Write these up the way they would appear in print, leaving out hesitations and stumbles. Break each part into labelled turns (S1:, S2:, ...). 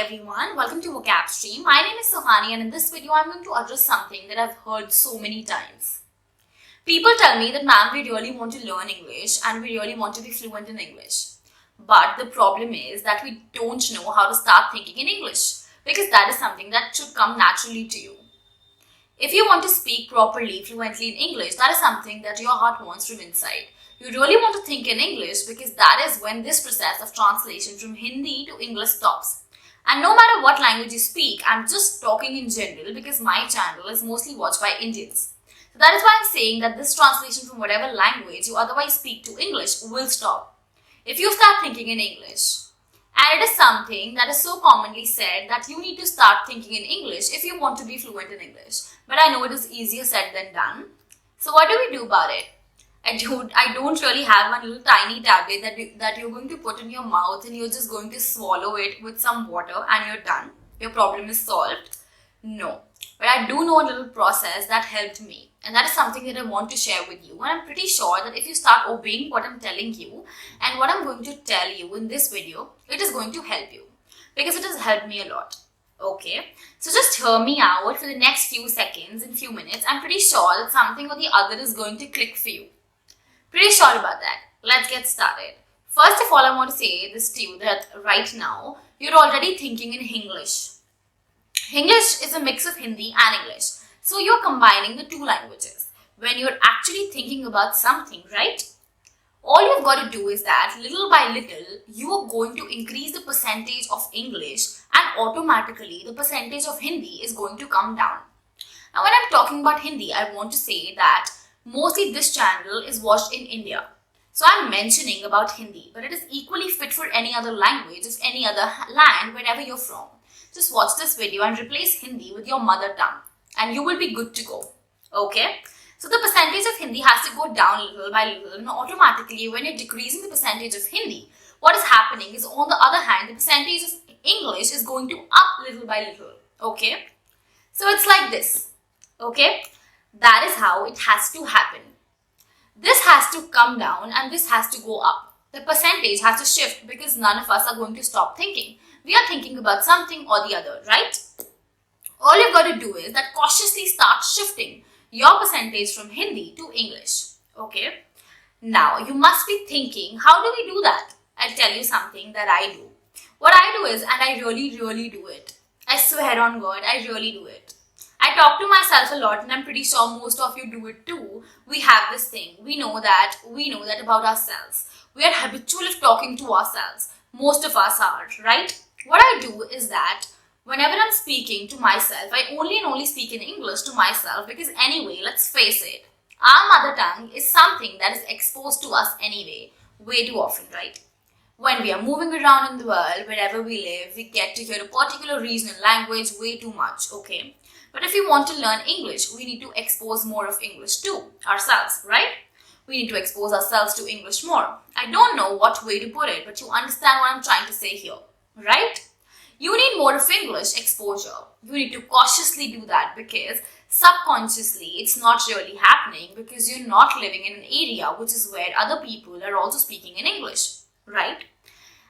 S1: everyone, welcome to Vocab Stream. My name is Sohani and in this video I'm going to address something that I've heard so many times. People tell me that ma'am, we really want to learn English and we really want to be fluent in English. But the problem is that we don't know how to start thinking in English because that is something that should come naturally to you. If you want to speak properly, fluently in English, that is something that your heart wants from inside. You really want to think in English because that is when this process of translation from Hindi to English stops. And no matter what language you speak, I'm just talking in general because my channel is mostly watched by Indians. So that is why I'm saying that this translation from whatever language you otherwise speak to English will stop. If you start thinking in English, and it is something that is so commonly said that you need to start thinking in English if you want to be fluent in English. But I know it is easier said than done. So what do we do about it? I don't really have one little tiny tablet that you're going to put in your mouth and you're just going to swallow it with some water and you're done. Your problem is solved. No. But I do know a little process that helped me. And that is something that I want to share with you. And I'm pretty sure that if you start obeying what I'm telling you and what I'm going to tell you in this video, it is going to help you. Because it has helped me a lot. Okay, so just hear me out for the next few seconds and few minutes. I'm pretty sure that something or the other is going to click for you. Pretty sure about that. Let's get started. First of all, I want to say this to you that right now, you're already thinking in Hinglish. Hinglish is a mix of Hindi and English. So you're combining the two languages when you're actually thinking about something, right? All you've got to do is that little by little, you are going to increase the percentage of English and automatically the percentage of Hindi is going to come down. Now when I'm talking about Hindi, I want to say that mostly this channel is watched in India. So I'm mentioning about Hindi, but it is equally fit for any other language of any other land wherever you're from. Just watch this video and replace Hindi with your mother tongue and you will be good to go. Okay? So the percentage of Hindi has to go down little by little and automatically when you're decreasing the percentage of Hindi, what is happening is on the other hand, the percentage of English is going to up little by little. Okay? So it's like this. Okay? That is how it has to happen. This has to come down and this has to go up. The percentage has to shift because none of us are going to stop thinking. We are thinking about something or the other, right? All you've got to do is that cautiously start shifting your percentage from Hindi to English. Okay? Now, you must be thinking, how do we do that? I'll tell you something that I do. What I do is, and I really do it. I swear on God, I really do it. I talk to myself a lot and I'm pretty sure most of you do it too. We have this thing. We know that about ourselves. We are habitual of talking to ourselves. Most of us are, right? What I do is that whenever I'm speaking to myself, I only speak in English to myself because anyway, let's face it, our mother tongue is something that is exposed to us anyway, way too often, right? When we are moving around in the world, wherever we live, we get to hear a particular regional language way too much, okay? But if we want to learn English, we need to expose more of English to ourselves, right? We need to expose ourselves to English more. I don't know what way to put it, but you understand what I'm trying to say here, right? You need more of English exposure. You need to cautiously do that because subconsciously it's not really happening because you're not living in an area which is where other people are also speaking in English, right?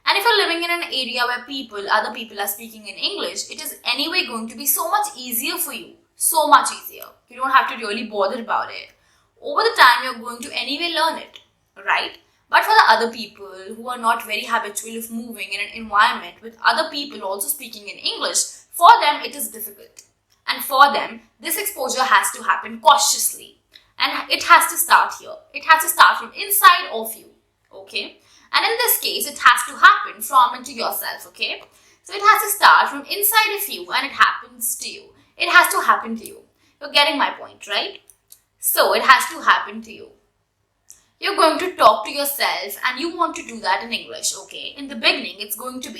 S1: And if you're living in an area where other people are speaking in English, it is anyway going to be so much easier for you. So much easier. You don't have to really bother about it. Over the time, you're going to anyway learn it, right? But for the other people who are not very habitual of moving in an environment with other people also speaking in English, for them it is difficult. And for them, this exposure has to happen cautiously. And it has to start here. It has to start from inside of you, okay? And in this case, it has to happen from and to yourself, okay? So it has to start from inside of you and it happens to you. It has to happen to you. You're getting my point, right? So it has to happen to you. You're going to talk to yourself and you want to do that in English, okay? In the beginning, it's going to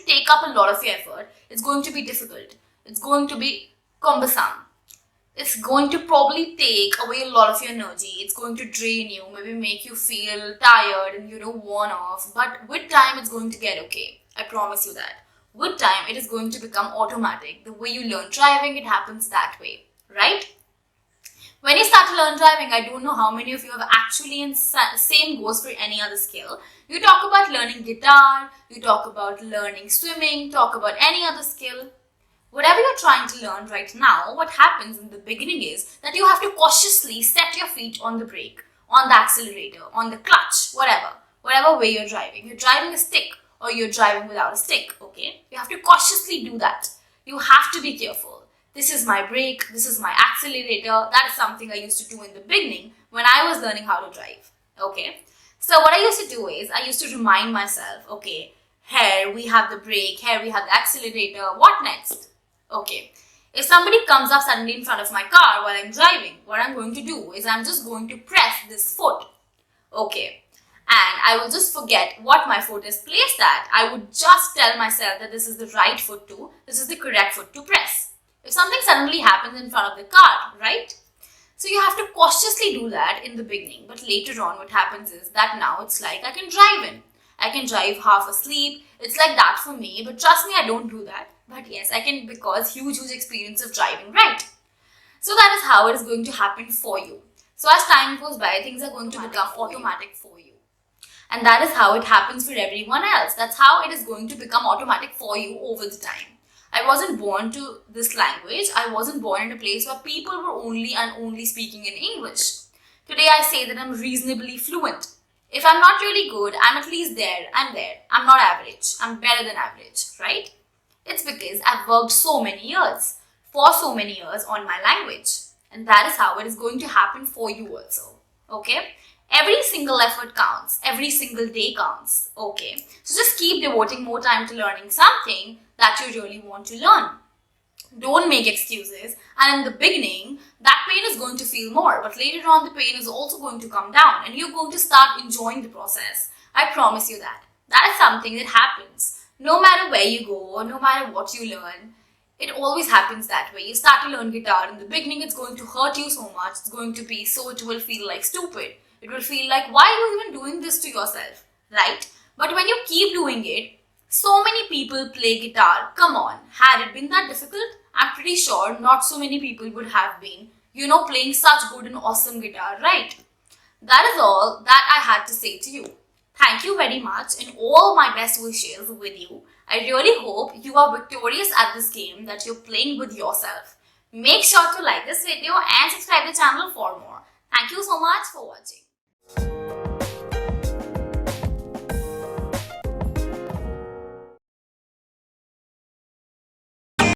S1: take up a lot of your effort. It's going to be difficult. It's going to be cumbersome. It's going to probably take away a lot of your energy. It's going to drain you, maybe make you feel tired and worn off. But with time, it's going to get okay. I promise you that. With time, it is going to become automatic. The way you learn driving, it happens that way, right? When you start to learn driving, I don't know how many of you have actually, and same goes for any other skill. You talk about learning guitar, you talk about learning swimming, talk about any other skill. Whatever you're trying to learn right now, what happens in the beginning is that you have to cautiously set your feet on the brake, on the accelerator, on the clutch, whatever way you're driving. You're driving a stick or you're driving without a stick, okay? You have to cautiously do that. You have to be careful. This is my brake, this is my accelerator. That is something I used to do in the beginning when I was learning how to drive, okay? So what I used to do is, I used to remind myself, okay, here we have the brake, here we have the accelerator, what next? Okay, if somebody comes up suddenly in front of my car while I'm driving, what I'm going to do is I'm just going to press this foot, okay? And I will just forget what my foot is placed at. I would just tell myself that this is the right foot to, this is the correct foot to press. If something suddenly happens in front of the car, right? So you have to cautiously do that in the beginning. But later on, what happens is that now it's like I can drive in. I can drive half asleep. It's like that for me. But trust me, I don't do that. But yes, I can, because huge experience of driving, right? So that is how it is going to happen for you. So as time goes by, things are going to become automatic for you. And that is how it happens for everyone else. That's how it is going to become automatic for you over the time. I wasn't born to this language. I wasn't born in a place where people were only and only speaking in English. Today I say that I'm reasonably fluent. If I'm not really good, I'm at least there. I'm there. I'm not average. I'm better than average, right? It's because I've worked so many years, for so many years on my language. And that is how it is going to happen for you also, okay? Every single effort counts. Every single day counts, okay? So just keep devoting more time to learning something that you really want to learn. Don't make excuses. And in the beginning, that pain is going to feel more. But later on, the pain is also going to come down. And you're going to start enjoying the process. I promise you that. That is something that happens. No matter where you go or no matter what you learn, it always happens that way. You start to learn guitar. In the beginning, it's going to hurt you so much. It's going to be so, it will feel like stupid. It will feel like, why are you even doing this to yourself, right? But when you keep doing it, so many people play guitar. Come on, had it been that difficult? I'm pretty sure not so many people would have been, playing such good and awesome guitar, right? That is all that I had to say to you. Thank you very much and all my best wishes with you. I really hope you are victorious at this game that you're playing with yourself. Make sure to like this video and subscribe the channel for more. Thank you so much for watching.